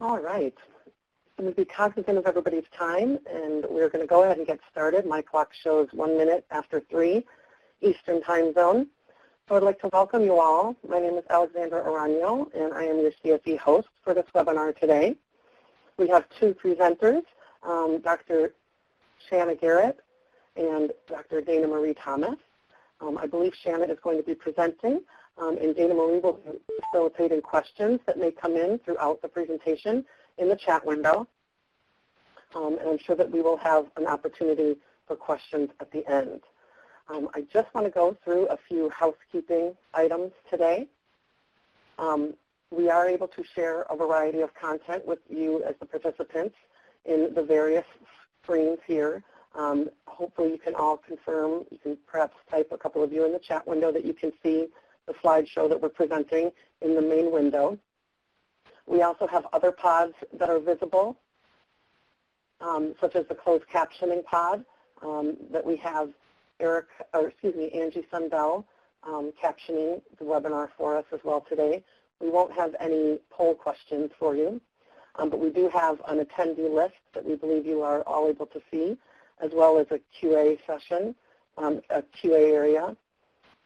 All right. I'm going to be cognizant of everybody's time, and we're going to go ahead and get started. My clock shows 1 minute after 3 Eastern Time Zone. So I'd like to welcome you all. My name is Alexandra Arano, and I am your CSE host for this webinar today. We have two presenters, Dr. Shanna Garrett and Dr. Dana Marie Thomas. I believe Shanna is going to be presenting, and Dana Marie will be facilitating questions that may come in throughout the presentation in the chat window. And I'm sure that we will have an opportunity for questions at the end. I just want to go through a few housekeeping items today. We are able to share a variety of content with you as the participants in the various screens here. Hopefully you can all confirm, you can perhaps type a couple of you in the chat window that you can see the slideshow that we're presenting in the main window. We also have other pods that are visible, such as the closed captioning pod that we have Angie Sundell captioning the webinar for us as well today. We won't have any poll questions for you, but we do have an attendee list that we believe you are all able to see, as well as a QA session, a QA area,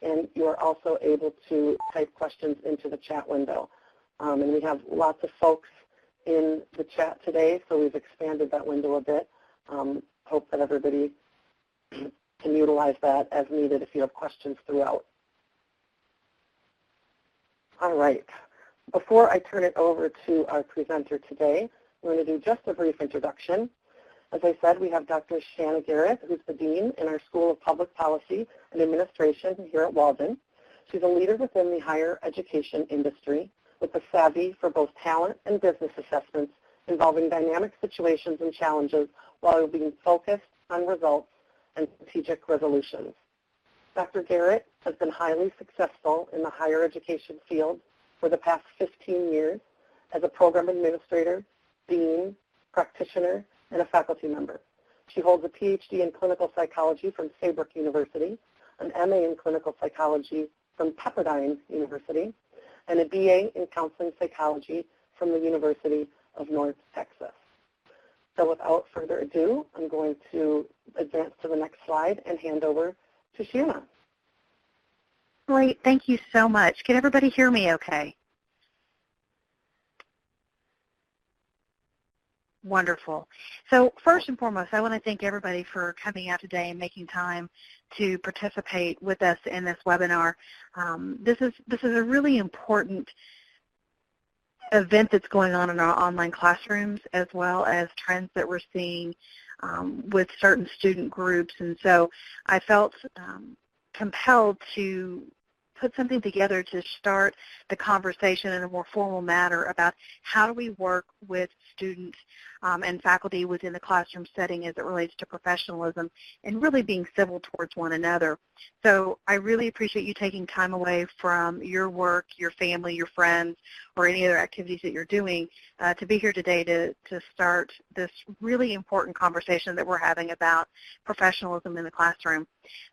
and you are also able to type questions into the chat window. And we have lots of folks in the chat today, so we've expanded that window a bit. Hope that everybody can utilize that as needed if you have questions throughout. All right. Before I turn it over to our presenter today, we're going to do just a brief introduction. As I said, we have Dr. Shanna Garrett, who's the Dean in our School of Public Policy and Administration here at Walden. She's a leader within the higher education industry with a savvy for both talent and business assessments involving dynamic situations and challenges while being focused on results and strategic resolutions. Dr. Garrett has been highly successful in the higher education field for the past 15 years as a program administrator, dean, practitioner, and a faculty member. She holds a PhD in clinical psychology from Saybrook University, an MA in clinical psychology from Pepperdine University, and a BA in counseling psychology from the University of North Texas. So without further ado, I'm going to advance to the next slide and hand over to Shanna. Great, thank you so much. Can everybody hear me okay? Wonderful. So first and foremost, I want to thank everybody for coming out today and making time to participate with us in this webinar. This is a really important event that's going on in our online classrooms, as well as trends that we're seeing with certain student groups. And so I felt compelled to put something together to start the conversation in a more formal manner about how do we work with students and faculty within the classroom setting as it relates to professionalism and really being civil towards one another. So I really appreciate you taking time away from your work, your family, your friends, or any other activities that you're doing to be here today to start this really important conversation that we're having about professionalism in the classroom.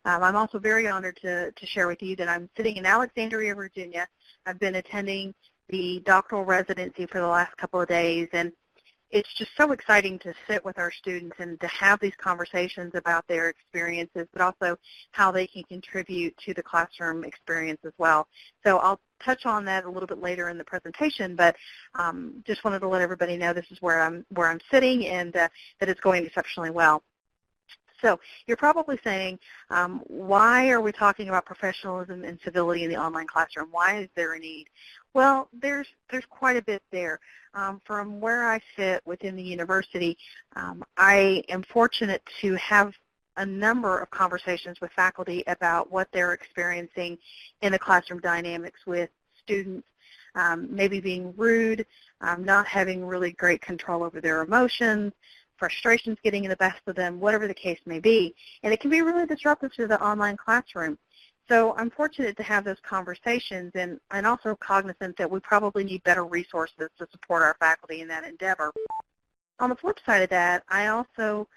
I'm also very honored to share with you that I'm sitting in Alexandria, Virginia. I've been attending the doctoral residency for the last couple of days, and it's just so exciting to sit with our students and to have these conversations about their experiences, but also how they can contribute to the classroom experience as well. So I'll touch on that a little bit later in the presentation, but just wanted to let everybody know this is where I'm sitting and that it's going exceptionally well. So you're probably saying, why are we talking about professionalism and civility in the online classroom? Why is there a need? Well, there's quite a bit there. From where I sit within the university, I am fortunate to have a number of conversations with faculty about what they're experiencing in the classroom dynamics with students, maybe being rude, not having really great control over their emotions, frustrations getting in the best of them, whatever the case may be. And it can be really disruptive to the online classroom. So I'm fortunate to have those conversations and also cognizant that we probably need better resources to support our faculty in that endeavor. On the flip side of that, I also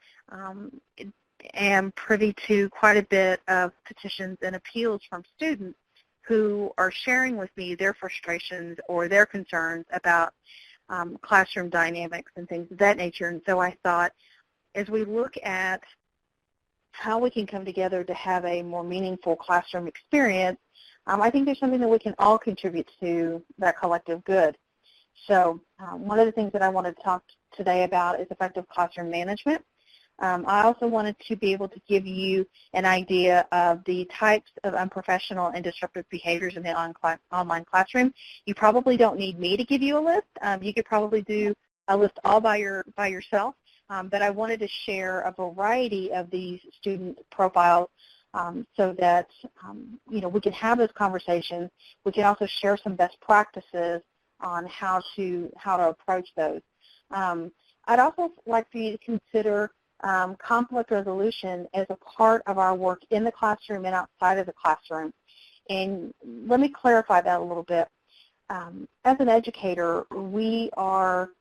am privy to quite a bit of petitions and appeals from students who are sharing with me their frustrations or their concerns about classroom dynamics and things of that nature. And so I thought, as we look at how we can come together to have a more meaningful classroom experience, I think there's something that we can all contribute to that collective good. So one of the things that I wanted to talk today about is effective classroom management. I also wanted to be able to give you an idea of the types of unprofessional and disruptive behaviors in the online classroom. You probably don't need me to give you a list. You could probably do a list all by yourself, but I wanted to share a variety of these student profiles so that we can have those conversations. We can also share some best practices on how to approach those. I'd also like for you to consider conflict resolution as a part of our work in the classroom and outside of the classroom. And let me clarify that a little bit. As an educator, we are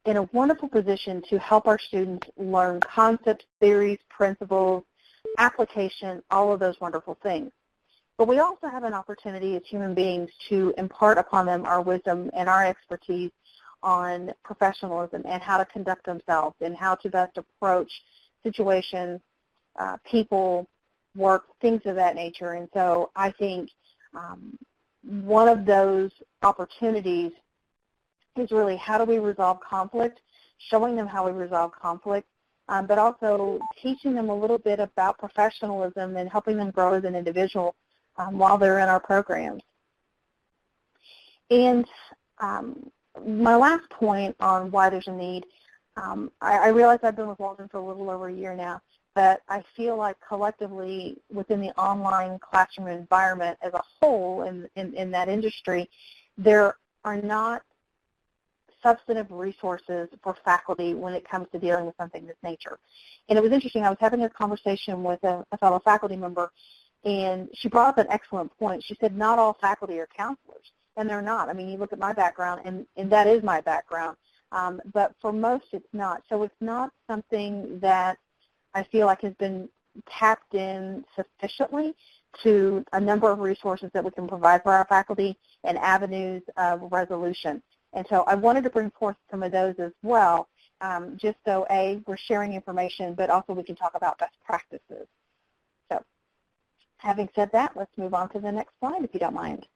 in a wonderful position to help our students learn concepts, theories, principles, application, all of those wonderful things. But we also have an opportunity as human beings to impart upon them our wisdom and our expertise on professionalism and how to conduct themselves and how to best approach situations, people, work, things of that nature. And so I think one of those opportunities is really how do we resolve conflict, showing them how we resolve conflict, but also teaching them a little bit about professionalism and helping them grow as an individual while they're in our programs. And my last point on why there's a need, I realize I've been with Walden for a little over a year now, but I feel like collectively within the online classroom environment as a whole in that industry, there are not substantive resources for faculty when it comes to dealing with something of this nature. And it was interesting, I was having a conversation with a fellow faculty member, and she brought up an excellent point. She said not all faculty are counselors, and they're not. I mean, you look at my background, and that is my background, but for most it's not. So it's not something that I feel like has been tapped in sufficiently to a number of resources that we can provide for our faculty and avenues of resolution. And so I wanted to bring forth some of those as well, just so, A, we're sharing information, but also we can talk about best practices. So having said that, let's move on to the next slide, if you don't mind.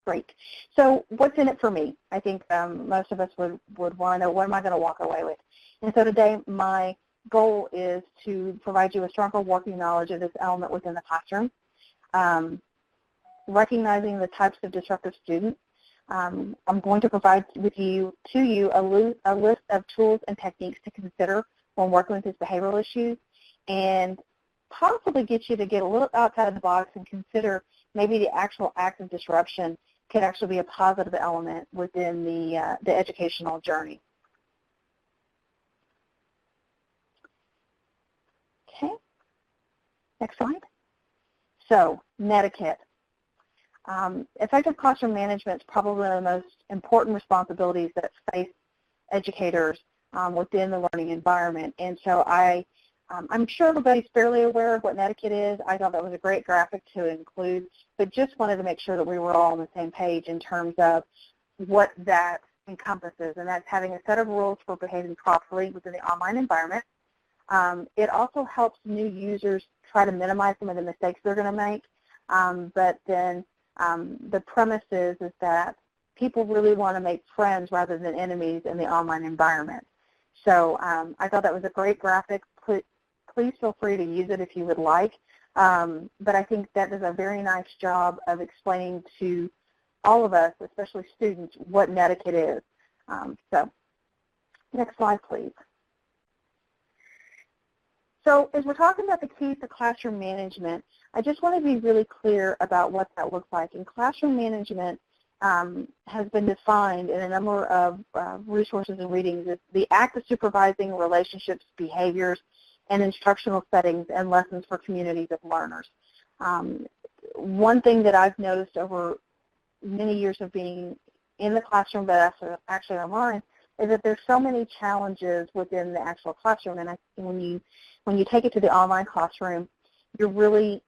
Great. So what's in it for me? I think most of us would want to know, what am I going to walk away with? And so today my goal is to provide you a stronger working knowledge of this element within the classroom. Recognizing the types of disruptive students, I'm going to provide to you a list of tools and techniques to consider when working with these behavioral issues, and possibly get you to get a little outside of the box and consider maybe the actual act of disruption could actually be a positive element within the educational journey. Okay, next slide. So, Netiquette. Effective classroom management is probably one of the most important responsibilities that face educators within the learning environment. And so I'm sure everybody's fairly aware of what Netiquette is. I thought that was a great graphic to include, but just wanted to make sure that we were all on the same page in terms of what that encompasses, and that's having a set of rules for behaving properly within the online environment. It also helps new users try to minimize some of the mistakes they're going to make, but then the premise is that people really want to make friends rather than enemies in the online environment. So I thought that was a great graphic. Please feel free to use it if you would like, but I think that does a very nice job of explaining to all of us, especially students, what Netiquette is. So next slide, please. So as we're talking about the keys to classroom management, I just want to be really clear about what that looks like. And classroom management has been defined in a number of resources and readings. It's the act of supervising relationships, behaviors, and instructional settings and lessons for communities of learners. One thing that I've noticed over many years of being in the classroom, but actually online, is that there's so many challenges within the actual classroom. And when you take it to the online classroom, you're really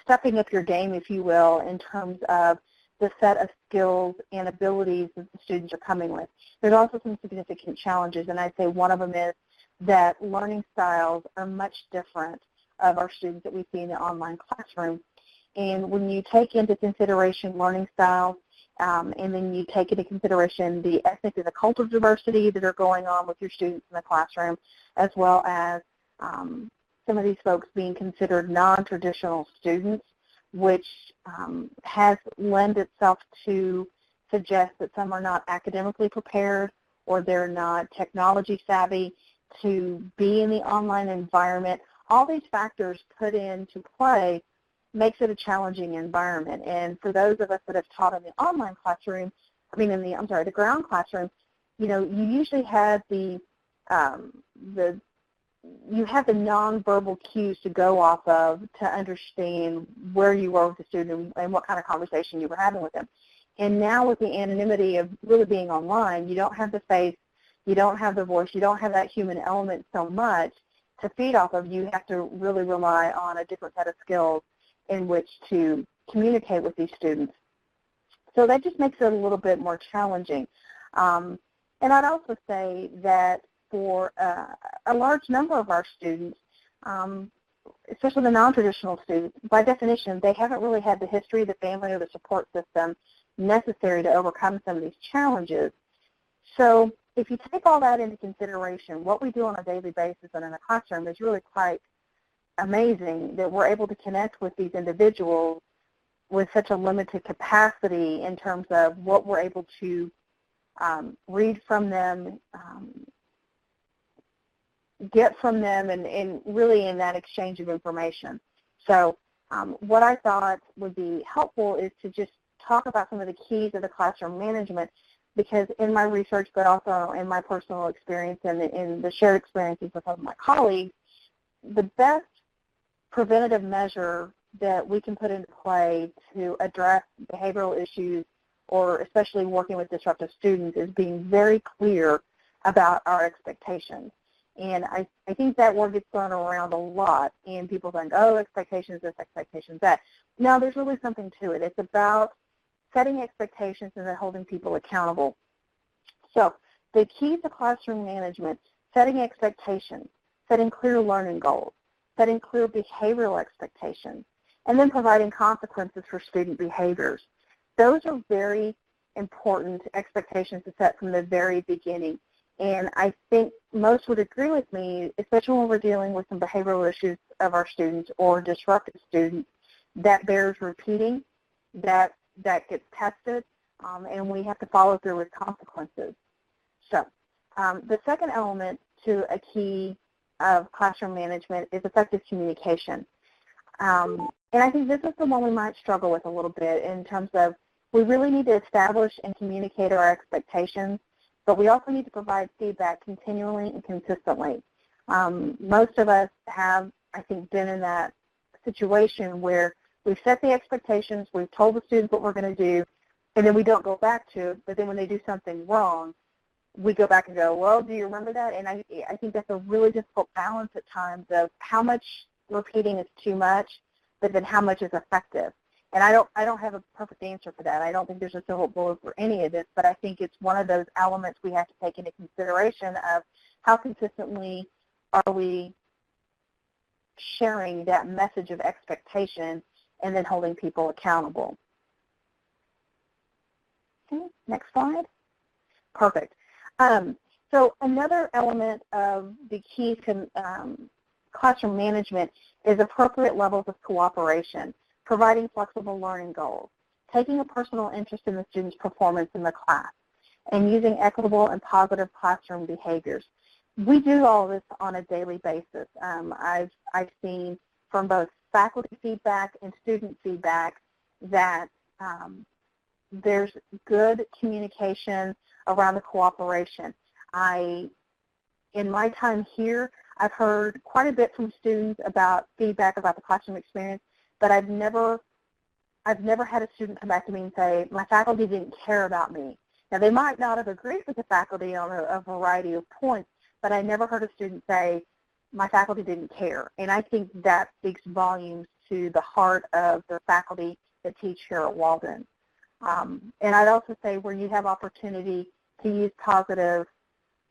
stepping up your game, if you will, in terms of the set of skills and abilities that the students are coming with. There's also some significant challenges, and I'd say one of them is that learning styles are much different of our students that we see in the online classroom. And when you take into consideration learning styles, and then you take into consideration the ethnic and the cultural diversity that are going on with your students in the classroom, as well as some of these folks being considered non-traditional students, which has lent itself to suggest that some are not academically prepared or they're not technology savvy to be in the online environment. All these factors put into play makes it a challenging environment. And for those of us that have taught in the online classroom, the ground classroom, you usually have the nonverbal cues to go off of to understand where you were with the student and what kind of conversation you were having with them. And now with the anonymity of really being online, you don't have the face, you don't have the voice, you don't have that human element so much to feed off of. You have to really rely on a different set of skills in which to communicate with these students. So that just makes it a little bit more challenging. And I'd also say that for a large number of our students, especially the non-traditional students, by definition, they haven't really had the history, the family, or the support system necessary to overcome some of these challenges. So if you take all that into consideration, what we do on a daily basis and in a classroom is really quite amazing that we're able to connect with these individuals with such a limited capacity in terms of what we're able to read from them, get from them, and really in that exchange of information. So what I thought would be helpful is to just talk about some of the keys of the classroom management, because in my research, but also in my personal experience and in the shared experiences with some of my colleagues, the best preventative measure that we can put into play to address behavioral issues, or especially working with disruptive students, is being very clear about our expectations. And I think that word gets thrown around a lot, and people think, oh, expectations this, expectations that. No, there's really something to it. It's about setting expectations and then holding people accountable. So the key to classroom management: setting expectations, setting clear learning goals, setting clear behavioral expectations, and then providing consequences for student behaviors. Those are very important expectations to set from the very beginning. And I think most would agree with me, especially when we're dealing with some behavioral issues of our students or disruptive students, that bears repeating, that gets tested, and we have to follow through with consequences. So the second element to a key of classroom management is effective communication. And I think this is the one we might struggle with a little bit in terms of we really need to establish and communicate our expectations, but we also need to provide feedback continually and consistently. Most of us have, I think, been in that situation where we've set the expectations, we've told the students what we're going to do, and then we don't go back to it, but then when they do something wrong, we go back and go, well, do you remember that? And I think that's a really difficult balance at times of how much repeating is too much, but then how much is effective. And I don't have a perfect answer for that. I don't think there's a silver bullet for any of this, but I think it's one of those elements we have to take into consideration of how consistently are we sharing that message of expectation and then holding people accountable. Okay, next slide. Perfect. So another element of the key to classroom management is appropriate levels of cooperation, providing flexible learning goals, taking a personal interest in the student's performance in the class, and using equitable and positive classroom behaviors. We do all this on a daily basis. I've seen from both faculty feedback and student feedback that there's good communication around the cooperation. In my time here, I've heard quite a bit from students about feedback about the classroom experience, but I've never had a student come back to me and say, my faculty didn't care about me. Now, they might not have agreed with the faculty on a variety of points, but I never heard a student say, my faculty didn't care. And I think that speaks volumes to the heart of the faculty that teach here at Walden. And I'd also say where you have opportunity to use positive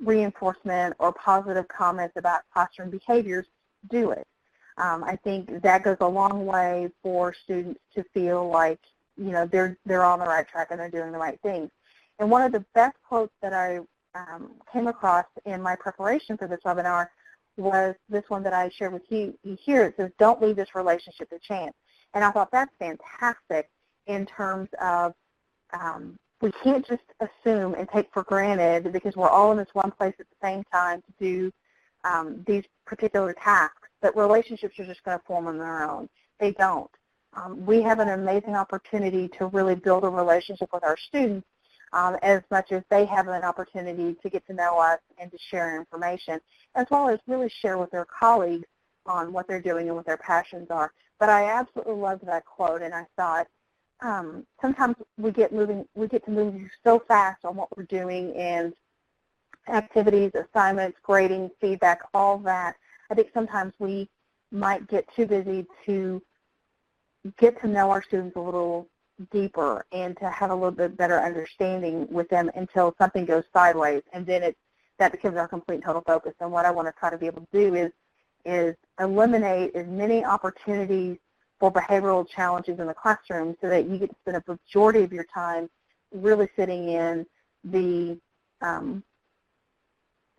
reinforcement or positive comments about classroom behaviors, do it. I think that goes a long way for students to feel like, you know, they're on the right track and they're doing the right things. And one of the best quotes that I came across in my preparation for this webinar was this one that I shared with you here. It says, "Don't leave this relationship to chance." And I thought that's fantastic in terms of we can't just assume and take for granted because we're all in this one place at the same time to do these particular tasks, that relationships are just going to form on their own. They don't. We have an amazing opportunity to really build a relationship with our students as much as they have an opportunity to get to know us and to share information, as well as really share with their colleagues on what they're doing and what their passions are. But I absolutely loved that quote, and I thought sometimes we get to move so fast on what we're doing and activities, assignments, grading, feedback, all that. I think sometimes we might get too busy to get to know our students a little deeper and to have a little bit better understanding with them until something goes sideways, and then that becomes our complete and total focus. And what I want to try to be able to do is eliminate as many opportunities for behavioral challenges in the classroom so that you get to spend a majority of your time really sitting in the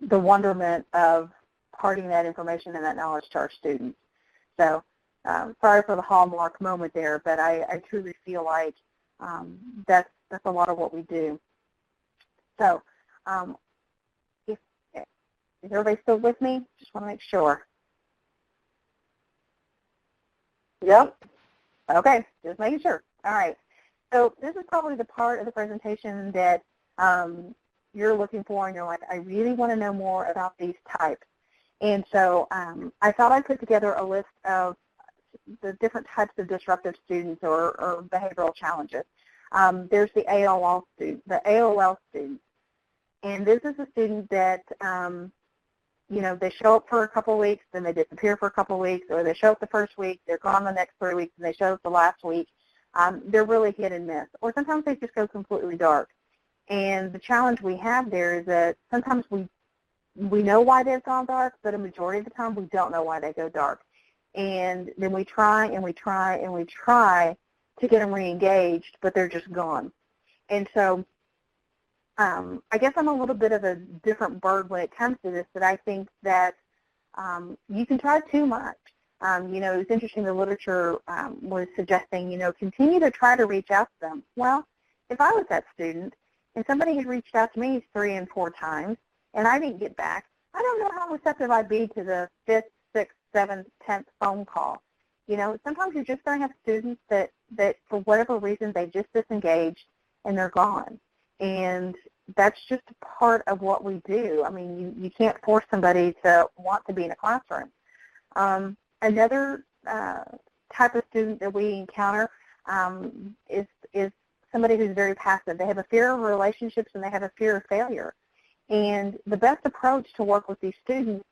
wonderment of imparting that information and that knowledge to our students. So sorry for the hallmark moment there, but I truly feel like that's a lot of what we do. So is everybody still with me? Just want to make sure. Yep. Okay, just making sure. All right. So this is probably the part of the presentation that you're looking for and you're like, I really want to know more about these types. And so I thought I'd put together a list of the different types of disruptive students or behavioral challenges. There's the AOL student. And this is a student that, you know, they show up for a couple of weeks, then they disappear for a couple of weeks, or they show up the first week, they're gone the next 3 weeks, and they show up the last week. They're really hit and miss. Or sometimes they just go completely dark. And the challenge we have there is that sometimes we know why they've gone dark, but a majority of the time we don't know why they go dark. And then we try and we try and we try to get them re-engaged, but they're just gone. And so I guess I'm a little bit of a different bird when it comes to this, but I think that you can try too much. You know, it's interesting, the literature was suggesting, you know, continue to try to reach out to them. Well, if I was that student and somebody had reached out to me 3 and 4 times and I didn't get back, I don't know how receptive I'd be to the 5th, 6th, 7th, 10th phone call. You know, sometimes you're just going to have students that for whatever reason they just disengaged and they're gone. And that's just a part of what we do. I mean, you can't force somebody to want to be in a classroom. Another type of student that we encounter is somebody who's very passive. They have a fear of relationships and they have a fear of failure. And the best approach to work with these students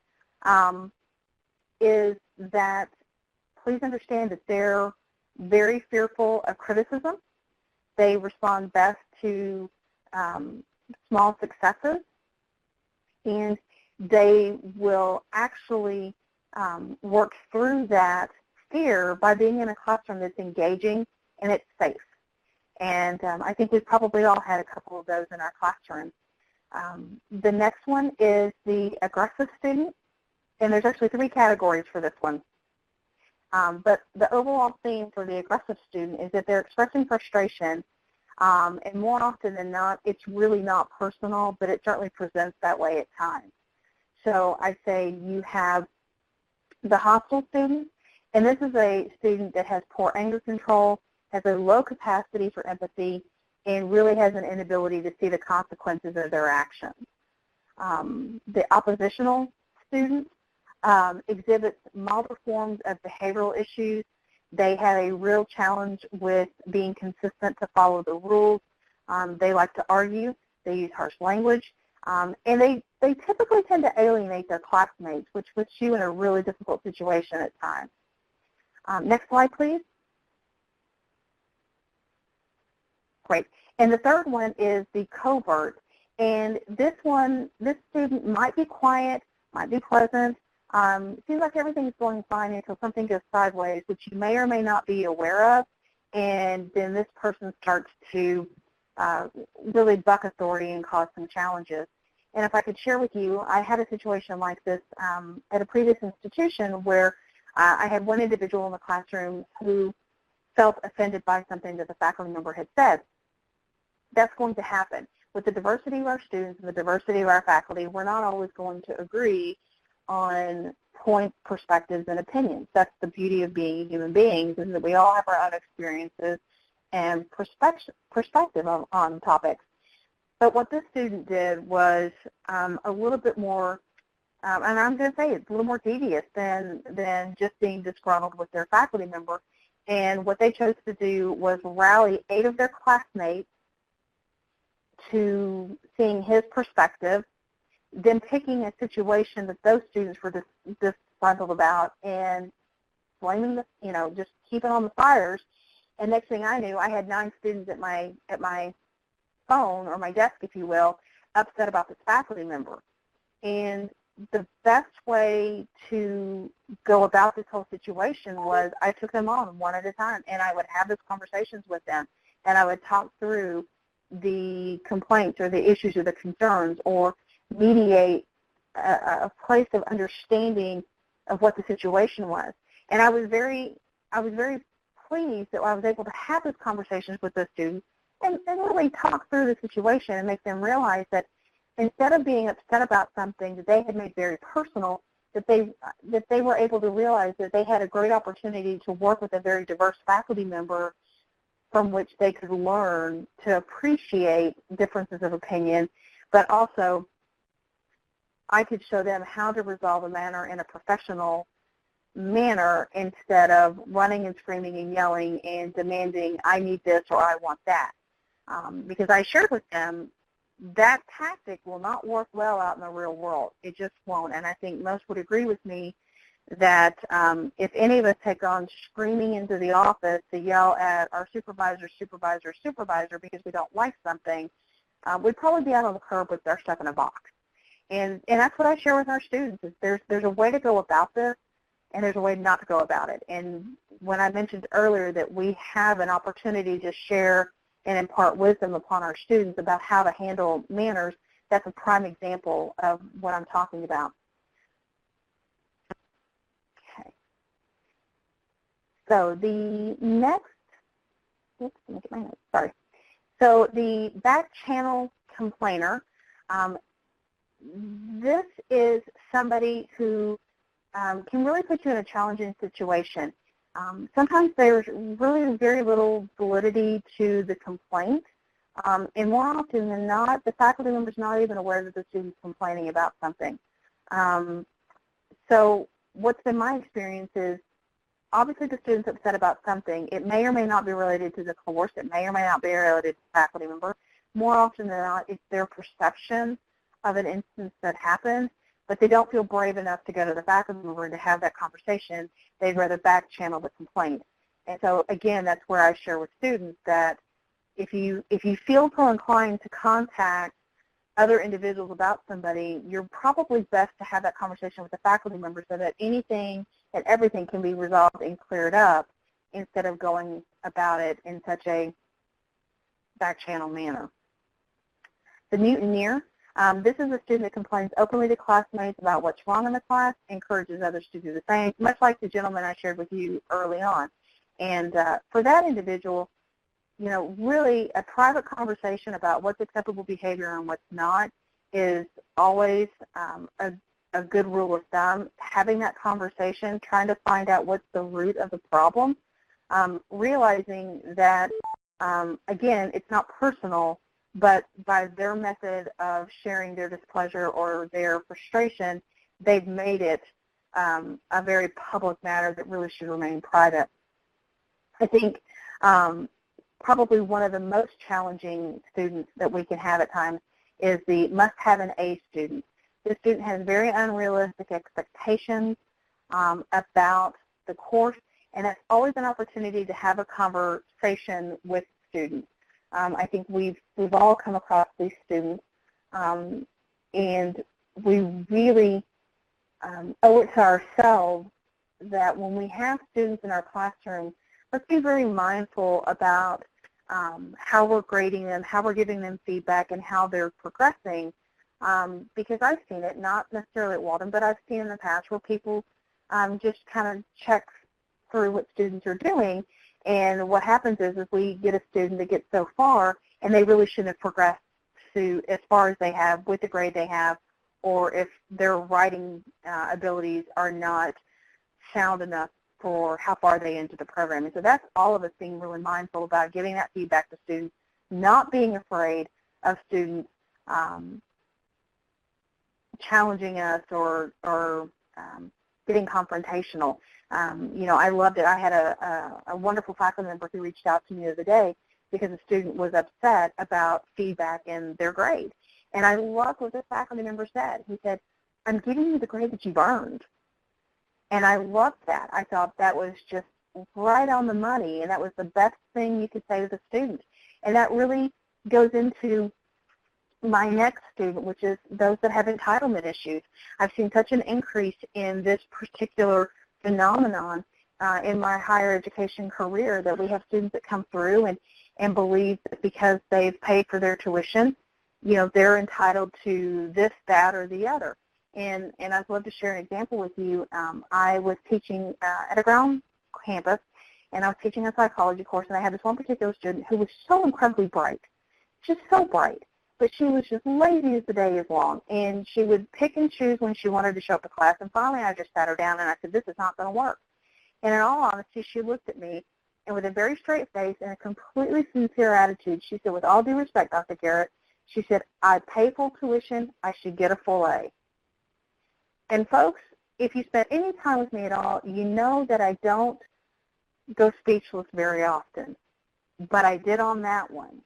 is that please understand that they're very fearful of criticism. They respond best to small successes, and they will actually work through that fear by being in a classroom that's engaging and it's safe. And I think we've probably all had a couple of those in our classrooms. The next one is the aggressive student, and there's actually 3 categories for this one. But the overall theme for the aggressive student is that they're expressing frustration, and more often than not, it's really not personal, but it certainly presents that way at times. So I say you have the hostile student, and this is a student that has poor anger control, has a low capacity for empathy, and really has an inability to see the consequences of their actions. The oppositional student exhibits milder forms of behavioral issues. They have a real challenge with being consistent to follow the rules. They like to argue. They use harsh language. And they typically tend to alienate their classmates, which puts you in a really difficult situation at times. Next slide, please. Great. And the third one is the covert. And this student might be quiet, might be pleasant. It seems like everything's going fine until something goes sideways, which you may or may not be aware of. And then this person starts to really buck authority and cause some challenges. And if I could share with you, I had a situation like this at a previous institution where I had one individual in the classroom who felt offended by something that the faculty member had said. That's going to happen. With the diversity of our students and the diversity of our faculty, we're not always going to agree on points, perspectives, and opinions. That's the beauty of being human beings, is that we all have our own experiences and perspective on topics. But what this student did was a little bit more, and I'm going to say it's a little more devious than just being disgruntled with their faculty member. And what they chose to do was rally 8 of their classmates to seeing his perspective, then picking a situation that those students were disgruntled about and blaming the, just keeping on the fires. And next thing I knew, I had 9 students at my phone, or my desk, if you will, upset about this faculty member. And the best way to go about this whole situation was I took them on one at a time, and I would have those conversations with them, and I would talk through the complaints or the issues or the concerns, or mediate a place of understanding of what the situation was. And I was very pleased that I was able to have those conversations with those students and really talk through the situation and make them realize that instead of being upset about something that they had made very personal, that they were able to realize that they had a great opportunity to work with a very diverse faculty member from which they could learn to appreciate differences of opinion, but also I could show them how to resolve a matter in a professional manner instead of running and screaming and yelling and demanding, I need this or I want that. Because I shared with them that tactic will not work well out in the real world. It just won't. And I think most would agree with me that if any of us had gone screaming into the office to yell at our supervisor because we don't like something, we'd probably be out on the curb with our stuff in a box. And that's what I share with our students, is there's a way to go about this, and there's a way not to go about it. And when I mentioned earlier that we have an opportunity to share and impart wisdom upon our students about how to handle manners, that's a prime example of what I'm talking about. Okay. So the next, oops, let me get my notes, sorry. So the back channel complainer, this is somebody who can really put you in a challenging situation. Sometimes there's really very little validity to the complaint, and more often than not, the faculty member is not even aware that the student's complaining about something. So what's been my experience is, obviously the student's upset about something. It may or may not be related to the course. It may or may not be related to the faculty member. More often than not, it's their perception of an instance that happened, but they don't feel brave enough to go to the faculty member and to have that conversation. They'd rather back channel the complaint. And so again, that's where I share with students that if you feel so inclined to contact other individuals about somebody, you're probably best to have that conversation with the faculty member so that anything and everything can be resolved and cleared up instead of going about it in such a back channel manner. The mutineer. This is a student that complains openly to classmates about what's wrong in the class, encourages others to do the same, much like the gentleman I shared with you early on. And for that individual, really a private conversation about what's acceptable behavior and what's not is always a good rule of thumb. Having that conversation, trying to find out what's the root of the problem, realizing that, again, it's not personal, but by their method of sharing their displeasure or their frustration, they've made it a very public matter that really should remain private. I think probably one of the most challenging students that we can have at times is the must-have an A student. This student has very unrealistic expectations about the course, and that's always an opportunity to have a conversation with students. I think we've all come across these students, and we really owe it to ourselves that when we have students in our classroom, let's be very mindful about how we're grading them, how we're giving them feedback, and how they're progressing. Because I've seen it, not necessarily at Walden, but I've seen in the past where people just kind of check through what students are doing, and what happens is we get a student that gets so far, and they really shouldn't have progressed to as far as they have with the grade they have, or if their writing abilities are not sound enough for how far they into the program. And so that's all of us being really mindful about giving that feedback to students, not being afraid of students challenging us or getting confrontational. I loved it. I had a wonderful faculty member who reached out to me the other day because a student was upset about feedback in their grade. And I loved what this faculty member said. He said, "I'm giving you the grade that you've earned." And I loved that. I thought that was just right on the money, and that was the best thing you could say to the student. And that really goes into my next student, which is those that have entitlement issues. I've seen such an increase in this particular phenomenon in my higher education career that we have students that come through and believe that because they've paid for their tuition, they're entitled to this, that, or the other. And I'd love to share an example with you. I was teaching at a ground campus, and I was teaching a psychology course, and I had this one particular student who was so incredibly bright, just so bright, but she was just lazy as the day is long, and she would pick and choose when she wanted to show up to class, and finally I just sat her down and I said, "This is not going to work." And in all honesty, she looked at me, and with a very straight face and a completely sincere attitude, she said, "With all due respect, Dr. Garrett," she said, "I pay full tuition, I should get a full A." And folks, if you spend any time with me at all, you know that I don't go speechless very often, but I did on that one.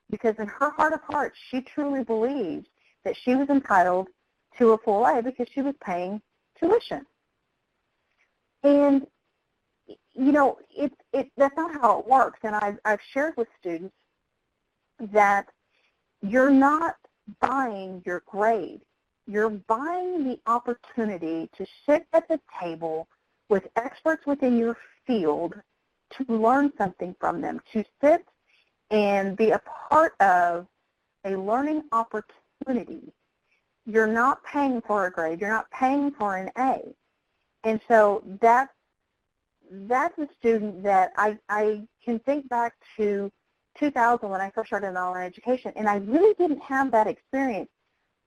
Because in her heart of hearts, she truly believed that she was entitled to a full A because she was paying tuition. And, that's not how it works. And I've shared with students that you're not buying your grade. You're buying the opportunity to sit at the table with experts within your field to learn something from them, to sit and be a part of a learning opportunity. You're not paying for a grade. You're not paying for an A. And so that's a student that I can think back to 2000 when I first started in online education, and I really didn't have that experience.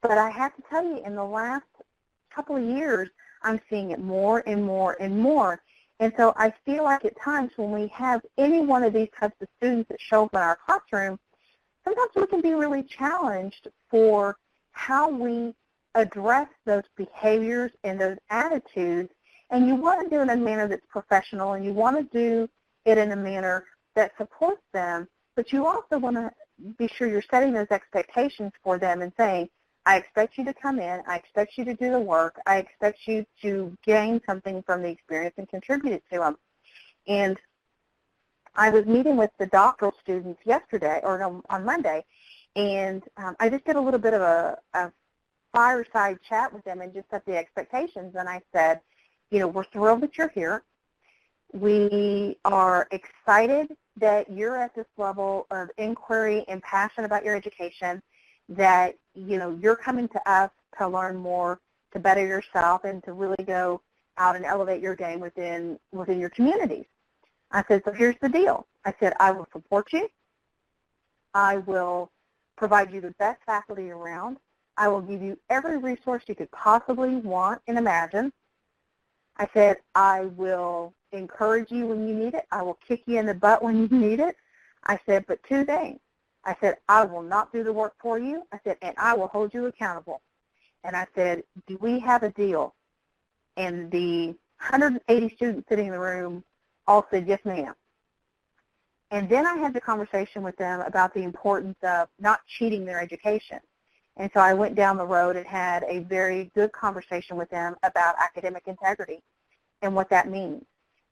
But I have to tell you, in the last couple of years, I'm seeing it more and more and more. And so I feel like at times when we have any one of these types of students that show up in our classroom, sometimes we can be really challenged for how we address those behaviors and those attitudes. And you want to do it in a manner that's professional, and you want to do it in a manner that supports them, but you also want to be sure you're setting those expectations for them and saying, I expect you to come in, I expect you to do the work, I expect you to gain something from the experience and contribute it to them. And I was meeting with the doctoral students yesterday, or no, on Monday, and I just did a little bit of a fireside chat with them and just set the expectations. And I said, we're thrilled that you're here. We are excited that you're at this level of inquiry and passion about your education, that you're coming to us to learn more, to better yourself, and to really go out and elevate your game within your communities. I said, so here's the deal. I said, I will support you. I will provide you the best faculty around. I will give you every resource you could possibly want and imagine. I said, I will encourage you when you need it. I will kick you in the butt when you need it. I said, but two things. I said, I will not do the work for you. I said, and I will hold you accountable. And I said, do we have a deal? And the 180 students sitting in the room all said, yes, ma'am. And then I had the conversation with them about the importance of not cheating their education. And so I went down the road and had a very good conversation with them about academic integrity and what that means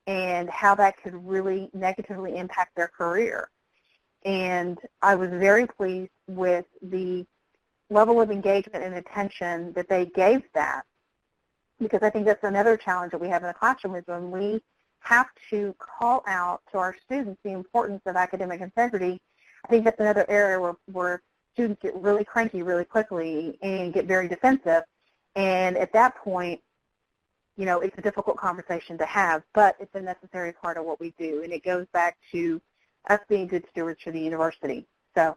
and how that could really negatively impact their career. And I was very pleased with the level of engagement and attention that they gave that, because I think that's another challenge that we have in the classroom is when we have to call out to our students the importance of academic integrity. I think that's another area where students get really cranky really quickly and get very defensive. And at that point, you know, it's a difficult conversation to have, but it's a necessary part of what we do. And it goes back to us being good stewards for the university. So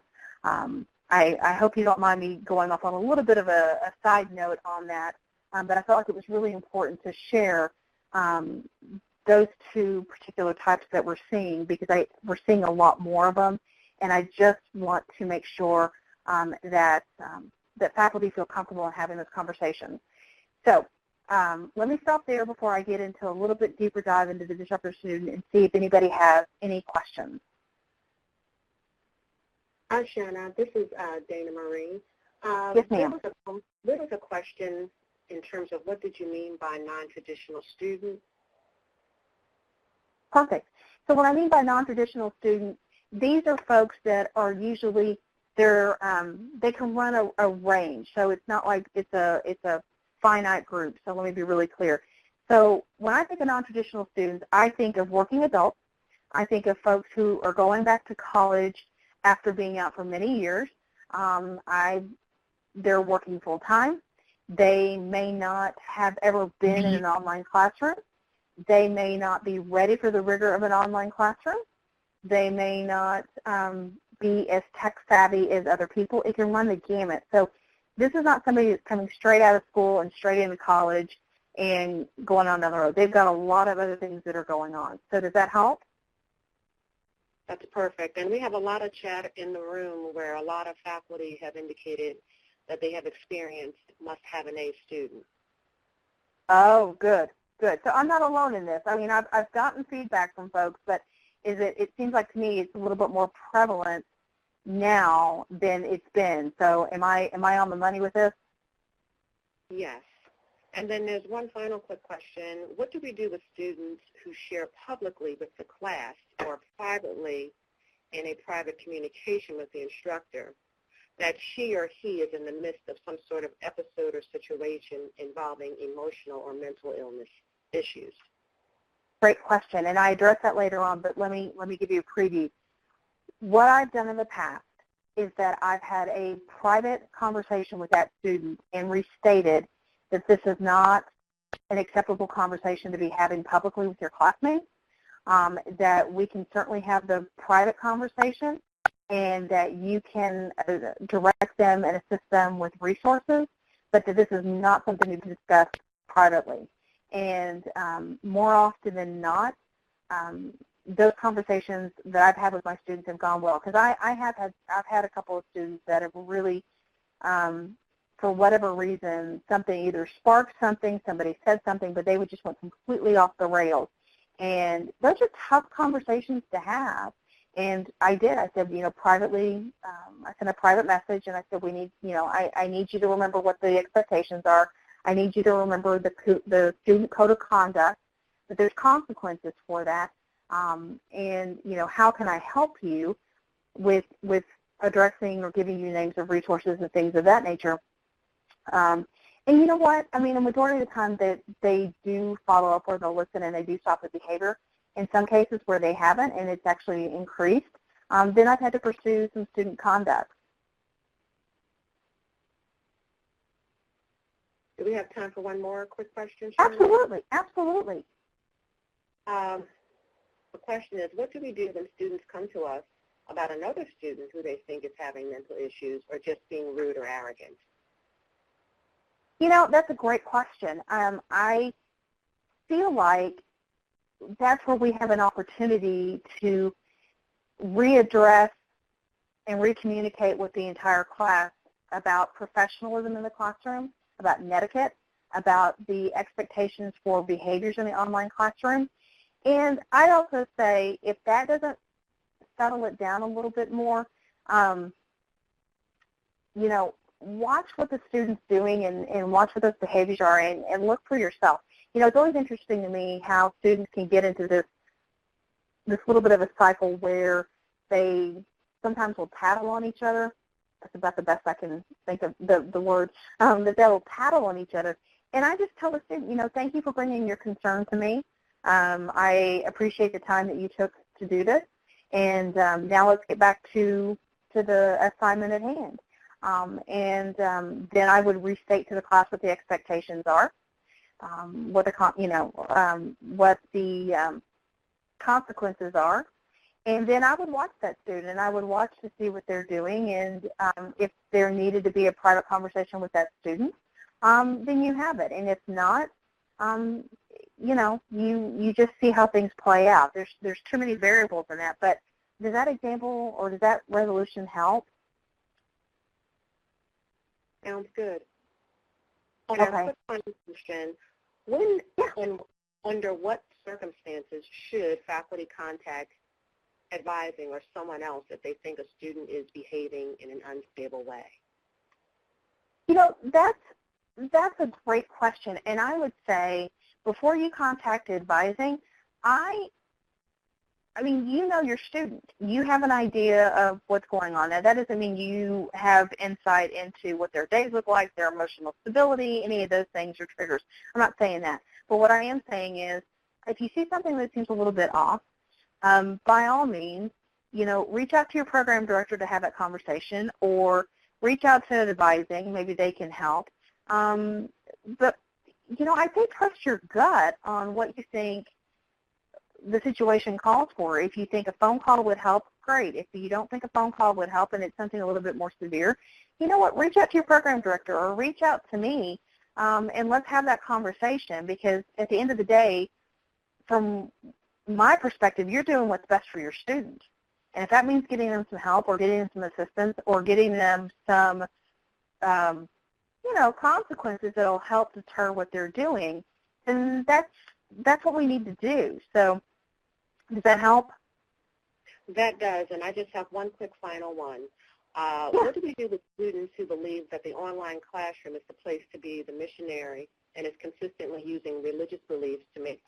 I hope you don't mind me going off on a little bit of a side note on that, but I felt like it was really important to share those two particular types that we're seeing, because we're seeing a lot more of them, and I just want to make sure that faculty feel comfortable in having those conversations. So let me stop there before I get into a little bit deeper dive into the disruptor student and see if anybody has any questions. Hi, Shanna. This is Dana Marie. Yes, ma'am. There was a question in terms of what did you mean by non-traditional student? Perfect. So what I mean by non-traditional students, these are folks that are usually, they can run a range. So it's not like it's a finite group. So let me be really clear. So when I think of non-traditional students, I think of working adults. I think of folks who are going back to college after being out for many years. They're working full-time. They may not have ever been in an online classroom. They may not be ready for the rigor of an online classroom. They may not be as tech-savvy as other people. It can run the gamut. So this is not somebody that's coming straight out of school and straight into college and going on down the road. They've got a lot of other things that are going on. So does that help? That's perfect. And we have a lot of chat in the room where a lot of faculty have indicated that they have experienced must have an A student. Oh, good, good. So I'm not alone in this. I mean, I've gotten feedback from folks, but it seems like to me it's a little bit more prevalent now than it's been. So am I on the money with this? Yes. And then there's one final quick question. What do we do with students who share publicly with the class or privately in a private communication with the instructor that she or he is in the midst of some sort of episode or situation involving emotional or mental illness issues? Great question, and I address that later on, but let me give you a preview. What I've done in the past is that I've had a private conversation with that student and restated that this is not an acceptable conversation to be having publicly with your classmates, that we can certainly have the private conversation and that you can direct them and assist them with resources, but that this is not something to discuss privately. And more often than not, those conversations that I've had with my students have gone well, because I've had a couple of students that have really, for whatever reason, something either sparked something, somebody said something, but they would just went completely off the rails. And those are tough conversations to have. And I did. I said, privately, I sent a private message, and I said, we need, I need you to remember what the expectations are. I need you to remember the student code of conduct, that there's consequences for that. And, how can I help you with addressing or giving you names of resources and things of that nature. And you know what? I mean, the majority of the time that they do follow up or they'll listen and they do stop the behavior. In some cases where they haven't and it's actually increased, then I've had to pursue some student conduct. Do we have time for one more quick question, Shannon? Absolutely, absolutely. The question is, what do we do when students come to us about another student who they think is having mental issues or just being rude or arrogant? That's a great question. I feel like that's where we have an opportunity to readdress and recommunicate with the entire class about professionalism in the classroom, about netiquette, about the expectations for behaviors in the online classroom. And I'd also say if that doesn't settle it down a little bit more, watch what the student's doing and watch what those behaviors are and look for yourself. It's always interesting to me how students can get into this little bit of a cycle where they sometimes will tattle on each other. That's about the best I can think of the word, that they'll tattle on each other. And I just tell the student, thank you for bringing your concern to me. I appreciate the time that you took to do this. And now let's get back to the assignment at hand. Then I would restate to the class what the expectations are, what the consequences are, and then I would watch that student, and I would watch to see what they're doing, and if there needed to be a private conversation with that student, then you have it, and if not, you just see how things play out. There's too many variables in that, but does that example or does that resolution help? Sounds good. Okay. A quick question. When and under what circumstances should faculty contact advising or someone else if they think a student is behaving in an unstable way? That's a great question, and I would say before you contact advising, I mean, you know your student. You have an idea of what's going on. Now, that doesn't mean you have insight into what their days look like, their emotional stability, any of those things or triggers. I'm not saying that. But what I am saying is if you see something that seems a little bit off, by all means, reach out to your program director to have that conversation or reach out to advising. Maybe they can help. But, I say trust your gut on what you think the situation calls for. If you think a phone call would help, great. If you don't think a phone call would help and it's something a little bit more severe, you know what, reach out to your program director or reach out to me and let's have that conversation, because at the end of the day, from my perspective, you're doing what's best for your student. And if that means getting them some help or getting them some assistance or getting them some, consequences that will help deter what they're doing, then that's what we need to do. So does that help? That does, and I just have one quick final one. What do we do with students who believe that the online classroom is the place to be the missionary and is consistently using religious beliefs to make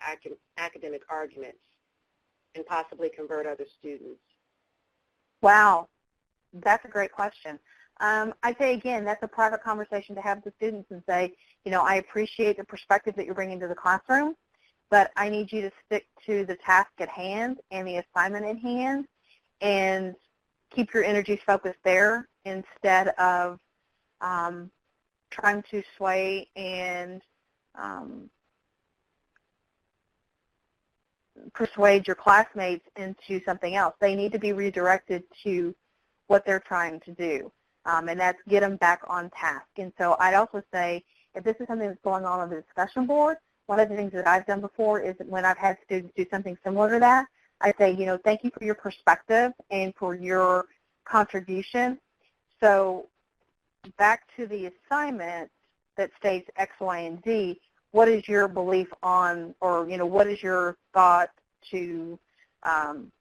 academic arguments and possibly convert other students? Wow, that's a great question. I say, again, that's a private conversation to have with the students and say, I appreciate the perspective that you're bringing to the classroom, but I need you to stick to the task at hand and the assignment at hand and keep your energies focused there instead of trying to sway and persuade your classmates into something else. They need to be redirected to what they're trying to do, and that's get them back on task. And so I'd also say if this is something that's going on the discussion board, one of the things that I've done before is when I've had students do something similar to that, I say, thank you for your perspective and for your contribution. So back to the assignment that states X, Y, and Z, what is your belief on, or, what is your thought to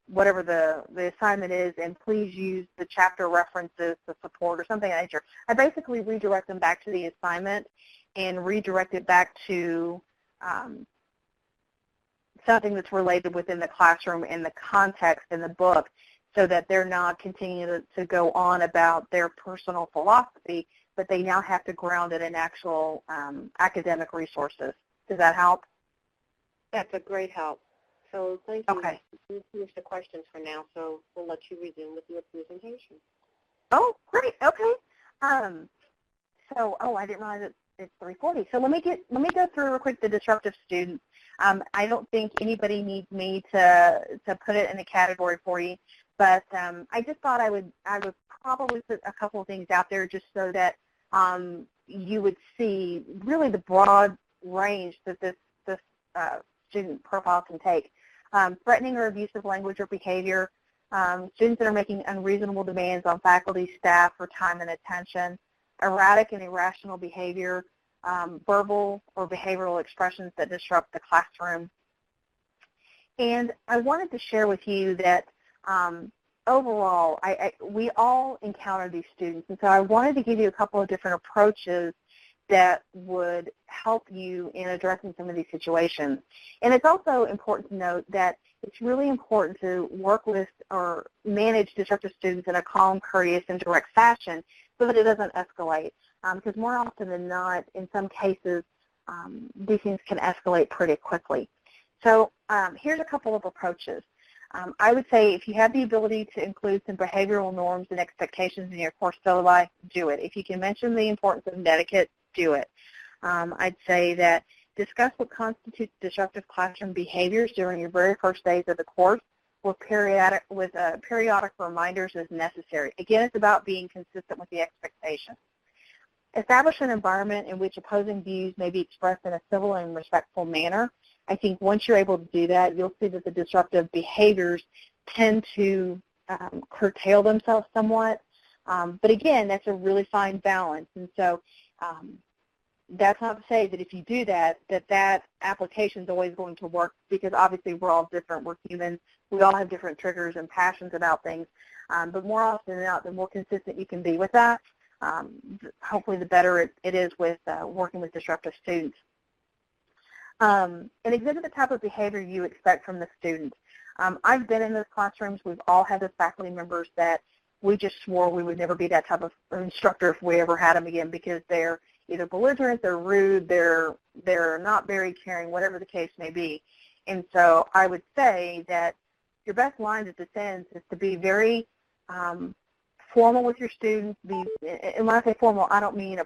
whatever the assignment is, and please use the chapter references to support or something of that nature. I basically redirect them back to the assignment and redirect it back to something that's related within the classroom and the context in the book, so that they're not continuing to go on about their personal philosophy, but they now have to ground it in actual academic resources. Does that help? That's a great help. So thank you. Okay. We've finished the questions for now, so we'll let you resume with your presentation. Oh, great. Okay. I didn't realize it's 3:40. So let me go through real quick the disruptive student. I don't think anybody needs me to put it in a category for you, but I just thought I would probably put a couple of things out there just so that you would see really the broad range that this student profile can take. Threatening or abusive language or behavior, students that are making unreasonable demands on faculty, staff for time and attention, erratic and irrational behavior, verbal or behavioral expressions that disrupt the classroom. And I wanted to share with you that overall, we all encounter these students, and so I wanted to give you a couple of different approaches that would help you in addressing some of these situations. And it's also important to note that it's really important to work with or manage disruptive students in a calm, courteous, and direct fashion so that it doesn't escalate. Because more often than not, in some cases, these things can escalate pretty quickly. So here's a couple of approaches. I would say if you have the ability to include some behavioral norms and expectations in your course syllabi, do it. If you can mention the importance of netiquette, do it. I'd say that discuss what constitutes disruptive classroom behaviors during your very first days of the course with periodic reminders as necessary. Again, it's about being consistent with the expectations. Establish an environment in which opposing views may be expressed in a civil and respectful manner. I think once you're able to do that, you'll see that the disruptive behaviors tend to curtail themselves somewhat. But again, that's a really fine balance. And so that's not to say that if you do that, that application is always going to work, because obviously we're all different. We're humans. We all have different triggers and passions about things. But more often than not, the more consistent you can be with that, hopefully the better it is with working with disruptive students. And exhibit the type of behavior you expect from the student. I've been in those classrooms. We've all had those faculty members that we just swore we would never be that type of instructor if we ever had them again, because they're either belligerent, they're rude, they're not very caring, whatever the case may be. And so I would say that your best line of defense is to be very formal with your students. And when I say formal, I don't mean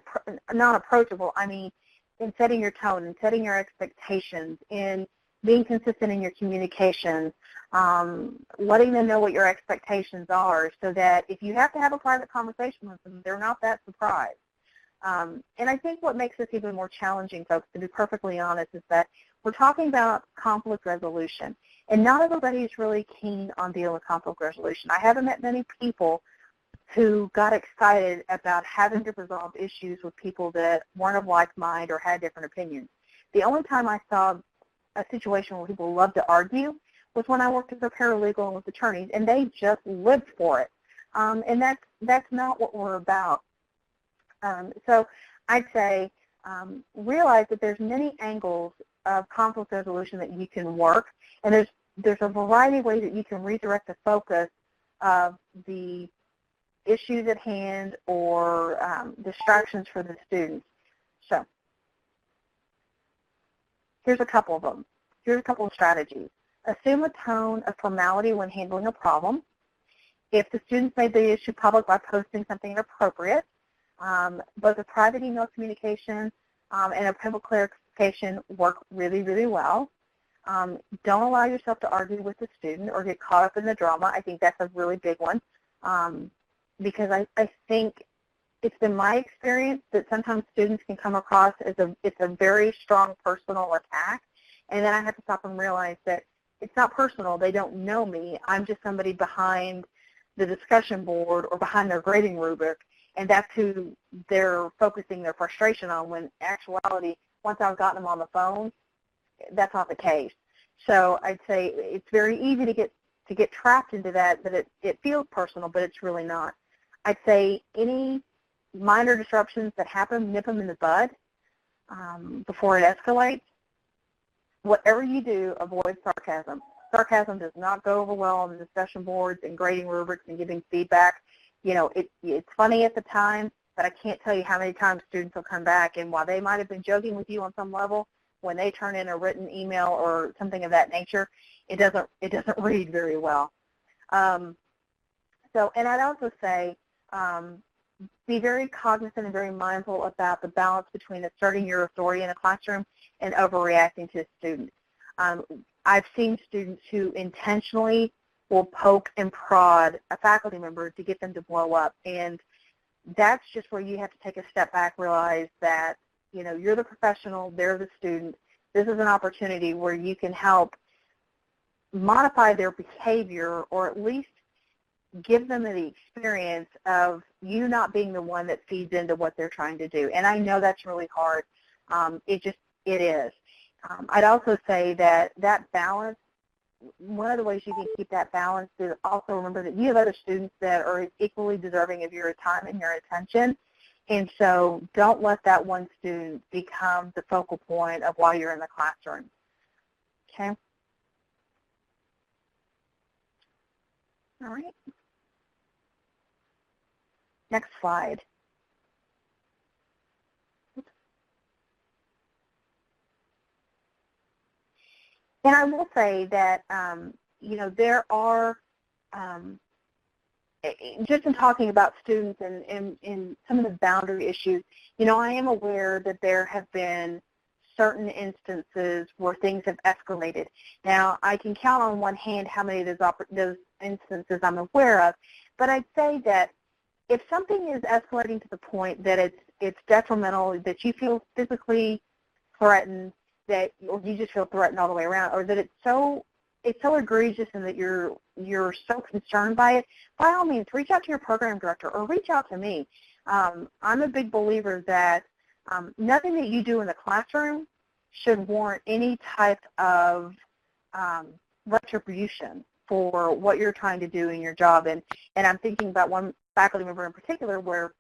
not approachable. I mean in setting your tone and setting your expectations, in being consistent in your communication, letting them know what your expectations are, so that if you have to have a private conversation with them, they're not that surprised. And I think what makes this even more challenging, folks, to be perfectly honest, is that we're talking about conflict resolution, and not everybody is really keen on dealing with conflict resolution. I haven't met many people who got excited about having to resolve issues with people that weren't of like mind or had different opinions. The only time I saw a situation where people loved to argue was when I worked as a paralegal and with attorneys, and they just lived for it. And that's not what we're about. So I'd say realize that there's many angles of conflict resolution that you can work, and there's a variety of ways that you can redirect the focus of the issues at hand or distractions for the students. So here's a couple of them. Here's a couple of strategies. Assume a tone of formality when handling a problem. If the students made the issue public by posting something inappropriate, both a private email communication and a public clarification work really, really well. Don't allow yourself to argue with the student or get caught up in the drama. I think that's a really big one, because I think it's been my experience that sometimes students can come across as it's a very strong personal attack, and then I have to stop and realize that it's not personal. They don't know me. I'm just somebody behind the discussion board or behind their grading rubric, and that's who they're focusing their frustration on, when in actuality, once I've gotten them on the phone, that's not the case. So I'd say it's very easy to get trapped into that it feels personal, but it's really not. I'd say any minor disruptions that happen, nip them in the bud before it escalates. Whatever you do, avoid sarcasm. Sarcasm does not go over well on the discussion boards and grading rubrics and giving feedback. You know, it's funny at the time, but I can't tell you how many times students will come back, and while they might have been joking with you on some level, when they turn in a written email or something of that nature, it doesn't read very well. And I'd also say be very cognizant and very mindful about the balance between asserting your authority in a classroom and overreacting to a student. I've seen students who intentionally will poke and prod a faculty member to get them to blow up, and that's just where you have to take a step back, realize that, you know, you're the professional, they're the student. This is an opportunity where you can help modify their behavior, or at least give them the experience of you not being the one that feeds into what they're trying to do. And I know that's really hard. It is. I'd also say that balance one of the ways you can keep that balance is also remember that you have other students that are equally deserving of your time and your attention. And so don't let that one student become the focal point of why you're in the classroom. Okay? All right. Next slide. And I will say that, there are, just in talking about students and some of the boundary issues, I am aware that there have been certain instances where things have escalated. Now, I can count on one hand how many of those instances I'm aware of, but I'd say that if something is escalating to the point that it's detrimental, that you feel physically threatened, or you just feel threatened all the way around, or that it's so egregious and that you're so concerned by it, by all means, reach out to your program director or reach out to me. I'm a big believer that nothing that you do in the classroom should warrant any type of retribution for what you're trying to do in your job. And I'm thinking about one faculty member in particular where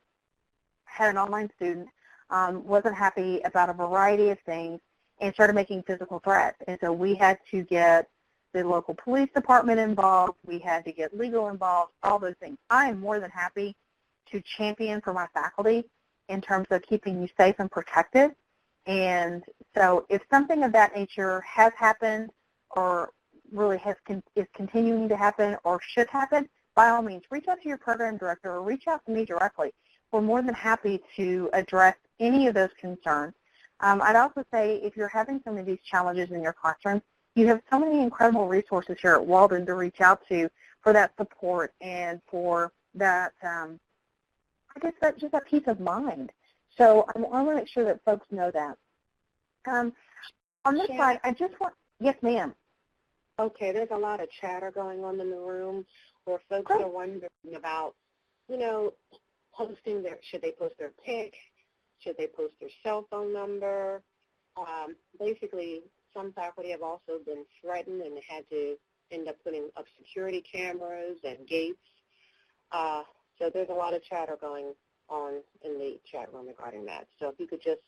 had an online student, wasn't happy about a variety of things, and started making physical threats. And so we had to get the local police department involved. We had to get legal involved, all those things. I am more than happy to champion for my faculty in terms of keeping you safe and protected. And so if something of that nature has happened or really is continuing to happen or should happen, by all means, reach out to your program director or reach out to me directly. We're more than happy to address any of those concerns. I'd also say if you're having some of these challenges in your classroom, you have so many incredible resources here at Walden to reach out to for that support and for that, just that peace of mind. So I want to make sure that folks know that. On this slide, I just want, yes, ma'am. Okay, there's a lot of chatter going on in the room where folks are wondering about, posting should they post their pic? Should they post their cell phone number? Basically, some faculty have also been threatened and had to end up putting up security cameras and gates. So there's a lot of chatter going on in the chat room regarding that. So if you could just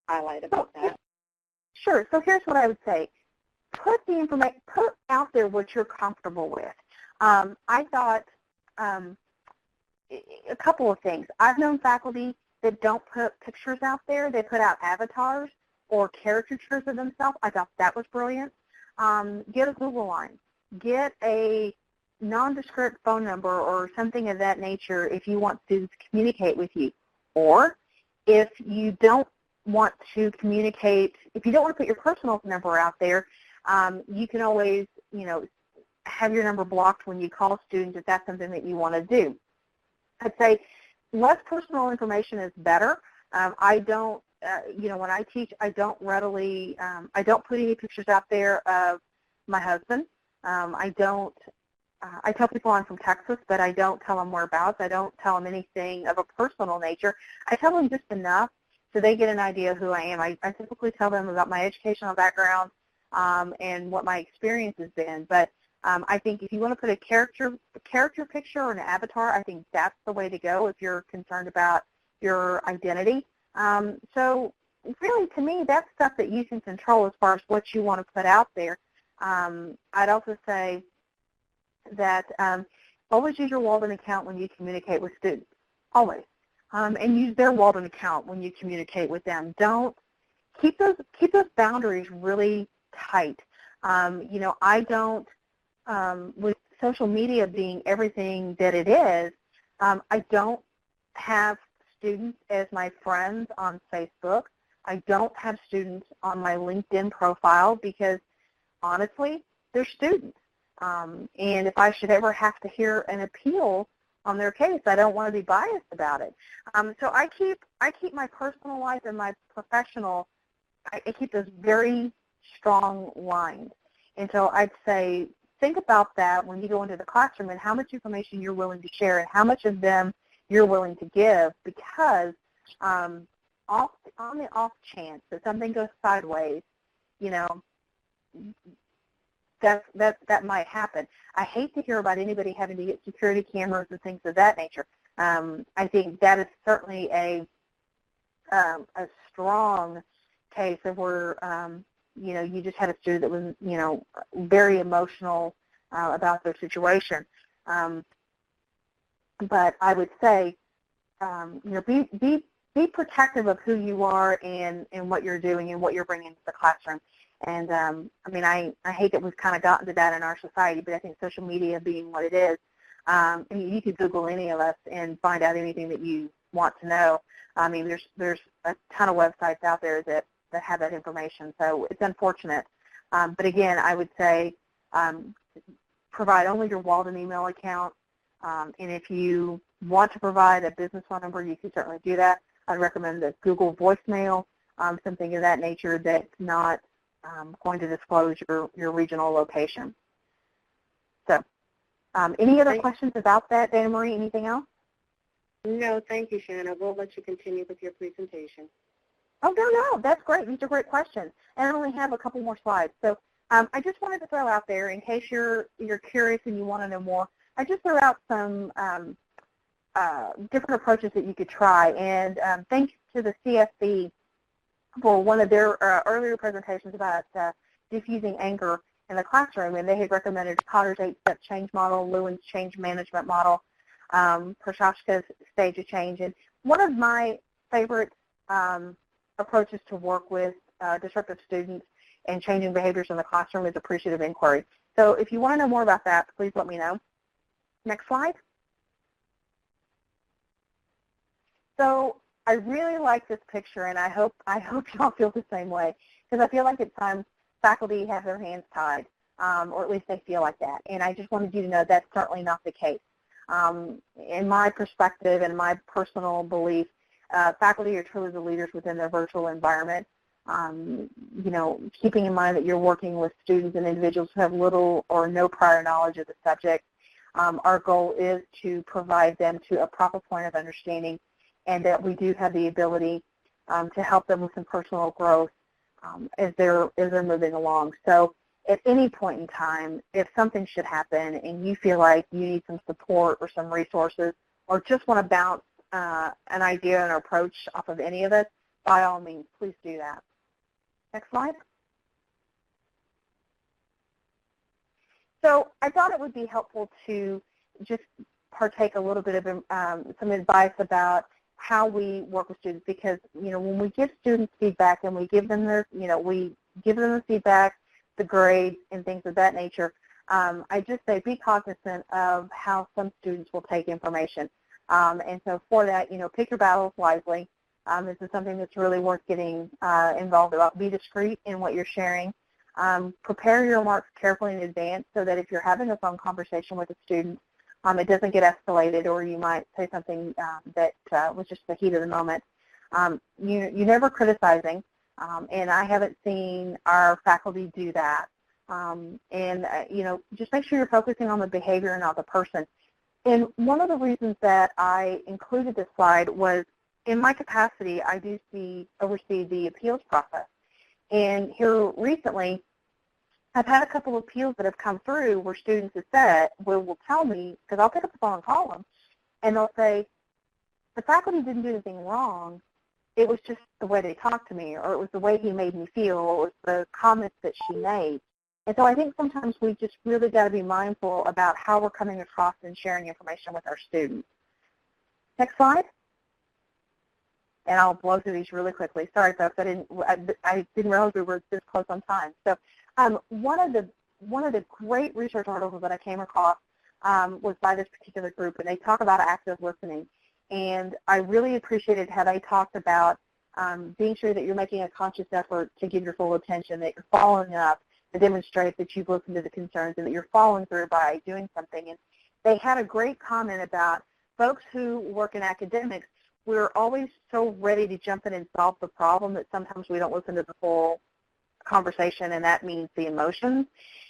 highlight about that. Sure. So here's what I would say. Put out there what you're comfortable with. I thought a couple of things. I've known faculty that don't put pictures out there. They put out avatars or caricatures of themselves. I thought that was brilliant. Get a Google line. Get a nondescript phone number or something of that nature if you want students to communicate with you. Or if you don't want to communicate, if you don't want to put your personal number out there, you can always, have your number blocked when you call students if that's something that you want to do. I'd say less personal information is better. I don't, when I teach, I don't readily, I don't put any pictures out there of my husband. I tell people I'm from Texas, but I don't tell them whereabouts. I don't tell them anything of a personal nature. I tell them just enough so they get an idea of who I am. I typically tell them about my educational background and what my experience has been. But I think if you want to put a character picture or an avatar, I think that's the way to go if you're concerned about your identity. So really, to me, that's stuff that you can control as far as what you want to put out there. I'd also say that always use your Walden account when you communicate with students, always. And use their Walden account when you communicate with them. Don't keep those boundaries really tight. I don't, with social media being everything that it is, I don't have students as my friends on Facebook. I don't have students on my LinkedIn profile because, honestly, they're students. And if I should ever have to hear an appeal on their case, I don't want to be biased about it. So I keep my personal life and my professional, I keep those very strong lines. And so I'd say think about that when you go into the classroom and how much information you're willing to share and how much of them you're willing to give, because on the off chance that something goes sideways, that might happen. I hate to hear about anybody having to get security cameras and things of that nature. I think that is certainly a strong case of where you just had a student that was very emotional about their situation. But I would say be protective of who you are and what you're doing and what you're bringing to the classroom. And I hate that we've kind of gotten to that in our society, but I think social media being what it is, you could Google any of us and find out anything that you want to know. I mean, there's a ton of websites out there that have that information, so it's unfortunate. But again, I would say provide only your Walden email account, and if you want to provide a business phone number, you can certainly do that. I'd recommend the Google voicemail, something of that nature that's not going to disclose your regional location. So any other questions about that, Dana Marie? Anything else? No, thank you, Shanna. We'll let you continue with your presentation. Oh, no, that's great. These are great questions. And I only have a couple more slides. So I just wanted to throw out there, in case you're curious and you want to know more, I just threw out some different approaches that you could try. And thanks to the CSB for one of their earlier presentations about diffusing anger in the classroom, and they had recommended Potter's 8-step change model, Lewin's change management model, Prochaska's stage of change. And one of my favorite approaches to work with disruptive students and changing behaviors in the classroom is appreciative inquiry. So if you want to know more about that, please let me know. Next slide. So I really like this picture, and I hope y'all feel the same way, because I feel like at times faculty have their hands tied, or at least they feel like that. And I just wanted you to know that's certainly not the case. In my perspective and my personal belief, faculty are truly the leaders within their virtual environment. Keeping in mind that you're working with students and individuals who have little or no prior knowledge of the subject, our goal is to provide them to a proper point of understanding, and that we do have the ability to help them with some personal growth as they're moving along. So at any point in time, if something should happen and you feel like you need some support or some resources, or just want to bounce an idea and approach off of any of us, by all means, please do that. Next slide. So I thought it would be helpful to just partake a little bit of some advice about how we work with students, because when we give students feedback and we give them the feedback, the grades, and things of that nature, I just say be cognizant of how some students will take information. And so for that, pick your battles wisely. This is something that's really worth getting involved about. Be discreet in what you're sharing. Prepare your remarks carefully in advance so that if you're having a phone conversation with a student, it doesn't get escalated, or you might say something that was just the heat of the moment. You're never criticizing, and I haven't seen our faculty do that. Just make sure you're focusing on the behavior and not the person. And one of the reasons that I included this slide was, in my capacity, I do oversee the appeals process. And here recently, I've had a couple of appeals that have come through where students have said, will tell me, because I'll pick up the phone and call them, and they'll say, the faculty didn't do anything wrong. It was just the way they talked to me, or it was the way he made me feel, or it was the comments that she made. And so I think sometimes we just really got to be mindful about how we're coming across and sharing information with our students. Next slide. And I'll blow through these really quickly. Sorry, folks, I didn't realize we were this close on time. So one of the great research articles that I came across was by this particular group, and they talk about active listening. And I really appreciated how they talked about being sure that you're making a conscious effort to give your full attention, that you're following up to demonstrate that you've listened to the concerns, and that you're following through by doing something. And they had a great comment about folks who work in academics. We're always so ready to jump in and solve the problem that sometimes we don't listen to the full conversation, and that means the emotions.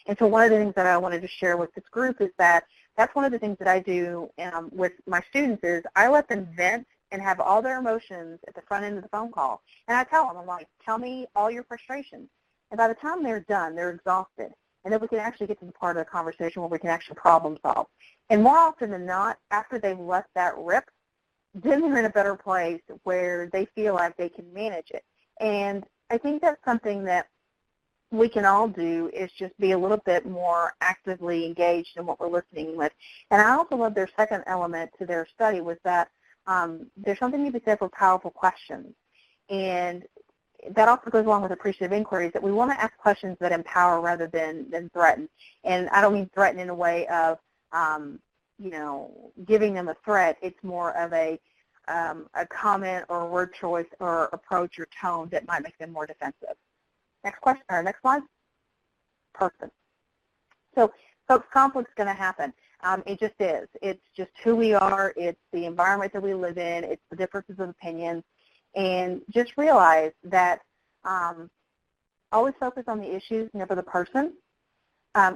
And so one of the things that I wanted to share with this group is that that's one of the things that I do with my students is I let them vent and have all their emotions at the front end of the phone call. And I tell them, I'm like, tell me all your frustrations. And by the time they're done, they're exhausted. and then we can actually get to the part of the conversation where we can actually problem solve. And more often than not, after they've let that rip, then they're in a better place where they feel like they can manage it. And I think that's something that we can all do, is just be a little bit more actively engaged in what we're listening with. And I also love their second element to their study was that there's something to be said for powerful questions. And that also goes along with appreciative inquiries, that we want to ask questions that empower rather than threaten. And I don't mean threaten in a way of, giving them a threat. It's more of a comment or a word choice or approach or tone that might make them more defensive. Next question, or next slide. Person. So, folks, conflict's going to happen. It just is. It's just who we are. It's the environment that we live in. It's the differences of opinions. And just realize that always focus on the issues, never the person.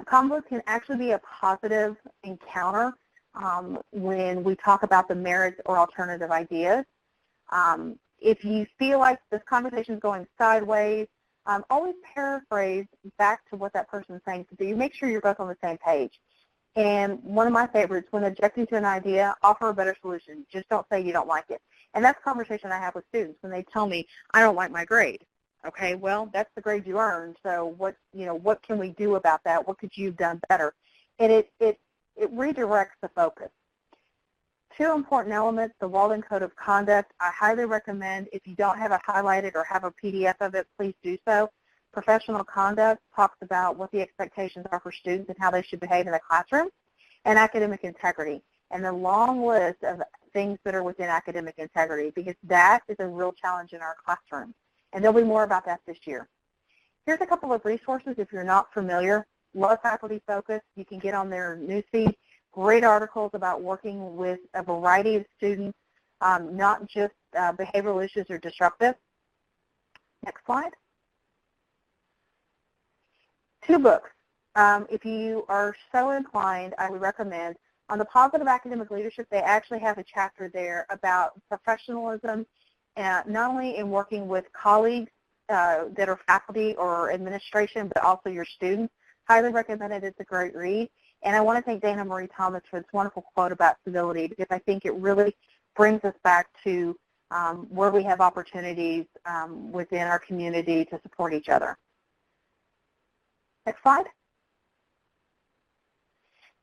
Conflict can actually be a positive encounter when we talk about the merits or alternative ideas. If you feel like this conversation is going sideways, always paraphrase back to what that person is saying, so you make sure you're both on the same page. And one of my favorites, when objecting to an idea, offer a better solution. Just don't say you don't like it. And that's a conversation I have with students when they tell me, I don't like my grade. Okay, well, that's the grade you earned, so what can we do about that? What could you have done better? And it redirects the focus. Two important elements, the Walden Code of Conduct. I highly recommend, if you don't have it highlighted or have a PDF of it, please do so. Professional conduct talks about what the expectations are for students and how they should behave in the classroom, and academic integrity, and the long list of things that are within academic integrity, because that is a real challenge in our classroom. And there'll be more about that this year. Here's a couple of resources if you're not familiar. Love Faculty Focus. You can get on their newsfeed. Great articles about working with a variety of students, not just behavioral issues or disruptive. Next slide. 2 books. If you are so inclined, I would recommend. On the positive academic leadership, they actually have a chapter there about professionalism, not only in working with colleagues that are faculty or administration, but also your students. Highly recommend it. It's a great read. And I want to thank Dana Marie Thomas for this wonderful quote about civility, because I think it really brings us back to where we have opportunities within our community to support each other. Next slide.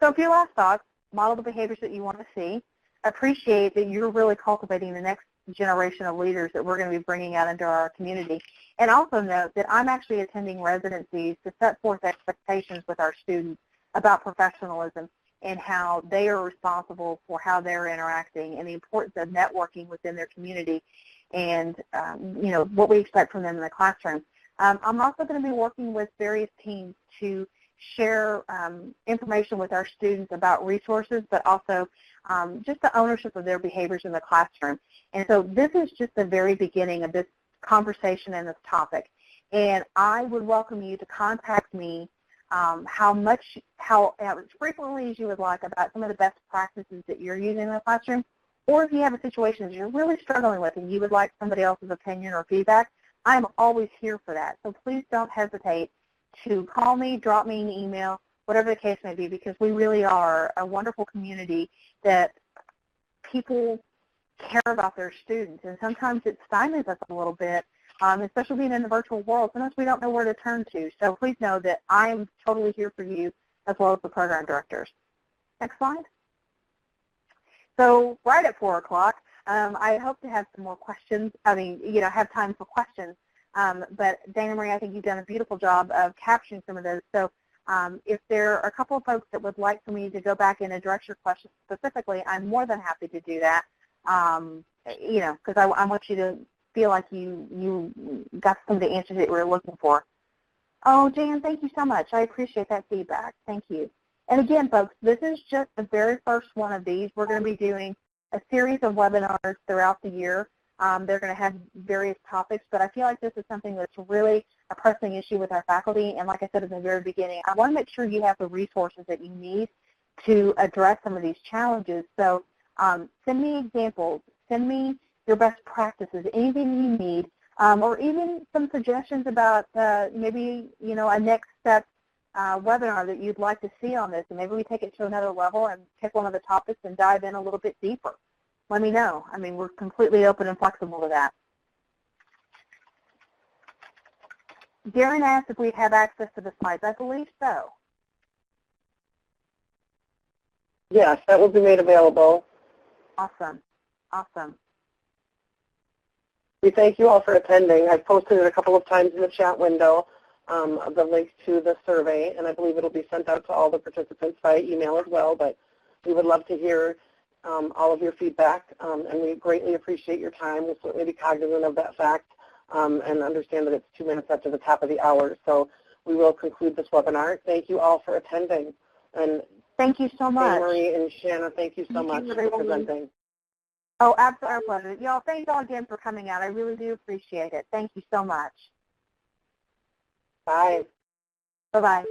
So a few last thoughts. Model the behaviors that you want to see. Appreciate that you're really cultivating the next generation of leaders that we're going to be bringing out into our community. And also note that I'm actually attending residencies to set forth expectations with our students about professionalism and how they are responsible for how they're interacting and the importance of networking within their community and, what we expect from them in the classroom. I'm also going to be working with various teams to share information with our students about resources, but also just the ownership of their behaviors in the classroom. And so this is just the very beginning of this conversation and this topic. And I would welcome you to contact me how frequently as you would like about some of the best practices that you're using in the classroom, or if you have a situation that you're really struggling with and you would like somebody else's opinion or feedback, I'm always here for that. So please don't hesitate to call me, drop me an email, whatever the case may be, because we really are a wonderful community that people care about their students. And sometimes it stymies us a little bit, especially being in the virtual world. Sometimes we don't know where to turn to. So please know that I am totally here for you as well as the program directors. Next slide. So right at 4 o'clock, I hope to have some more questions. Have time for questions. But Dana Marie, I think you've done a beautiful job of capturing some of those. So if there are a couple of folks that would like for me to go back and address your questions specifically, I'm more than happy to do that. Because I want you to feel like you got some of the answers that we were looking for. Oh, Jan, thank you so much. I appreciate that feedback. Thank you. And again, folks, this is just the very first one of these. We're going to be doing a series of webinars throughout the year. They're going to have various topics, but I feel like this is something that's really a pressing issue with our faculty. And like I said in the very beginning, I want to make sure you have the resources that you need to address some of these challenges. So send me examples. Send me your best practices, anything you need, or even some suggestions about maybe, a next step webinar that you'd like to see on this, and maybe we take it to another level and pick one of the topics and dive in a little bit deeper. Let me know. I mean, we're completely open and flexible to that. Darren asked if we have access to the slides. I believe so. Yes, that will be made available. Awesome. Awesome. We thank you all for attending. I've posted it a couple of times in the chat window, the link to the survey, and I believe it will be sent out to all the participants by email as well, but we would love to hear all of your feedback, and we greatly appreciate your time. We'll certainly be cognizant of that fact and understand that it's 2 minutes after the top of the hour, so we will conclude this webinar. Thank you all for attending. And thank you so much. Marie and Shanna, thank you so much for presenting. Oh, absolutely, our pleasure. Y'all, thank y'all again for coming out. I really do appreciate it. Thank you so much. Bye. Bye-bye.